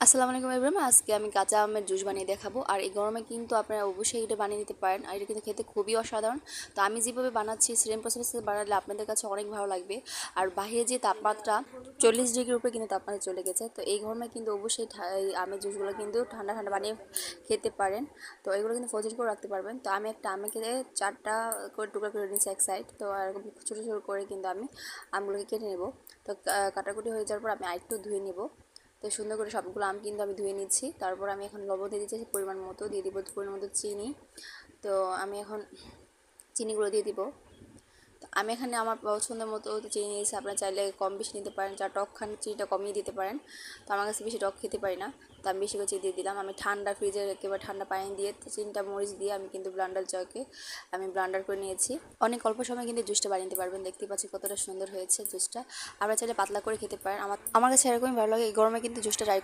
আসসালামু আলাইকুম এভরিওয়ান, আজকে আমি কাঁচা আমের জুস বানিয়ে দেখাবো। আর এই গরমে কিন্তু আপনারা অবশ্যই এটা বানিয়ে নিতে পারেন। আর এটা কিন্তু খেতে খুবই অসাধারণ। তো আমি যেভাবে বানাচ্ছি সেম প্রসেসে বানালে আপনাদের কাছে অনেক ভালো লাগবে। আর বাইরে যে তাপমাত্রা 40 ডিগ্রির উপরে কিন্তু তাপমাত্রা চলে গেছে, তো এই গরমে কিন্তু অবশ্যই এই আমের জুসগুলো কিন্তু ঠান্ডা ঠান্ডা বানিয়ে খেতে পারেন। তো এগুলো কিন্তু ফ্রোজেন করে রাখতে পারবেন। তো আমি একটা আমে কেটে 4টা করে টুকরা করে নিয়েছি এক সাইড। তো এরকম ছোটো ছোটো করে কিন্তু আমি আমগুলোকে কেটে নেব। তো কাটাকুটি হয়ে যাওয়ার পর আমি আরেকটু ধুয়ে নেব। তো সুন্দর করে সবগুলো আম কিন্তু আমি ধুয়ে নিচ্ছি। তারপর আমি এখন লবণ দিয়ে দিচ্ছি পরিমাণ মতো, দিয়ে দিব পরিমাণ মতো চিনি। তো আমি এখন চিনিগুলো দিয়ে দিব। তো আমি এখানে আমার পছন্দের মতো চিনি নিয়েছি, আপনারা চাইলে কম বেশি নিতে পারেন। যা টক খান চিনিটা কমিয়ে দিতে পারেন। তো আমার কাছে বেশি টক খেতে পারি না, তো আমি বেশি করে চিনি দিয়ে দিলাম। আমি ঠান্ডা ফ্রিজের একেবারে ঠান্ডা পানি দিয়ে চিনিটা মরিচ দিয়ে আমি কিন্তু ব্লান্ডার জগে আমি ব্লান্ডার করে নিয়েছি। অনেক অল্প সময় কিন্তু জুসটা বানিয়ে নিতে পারবেন। দেখতে পাচ্ছি কতটা সুন্দর হয়েছে জুসটা। আপনারা চাইলে পাতলা করে খেতে পারেন। আমার কাছে এরকমই ভালো লাগে। এই গরমে কিন্তু জুসটা ট্রাই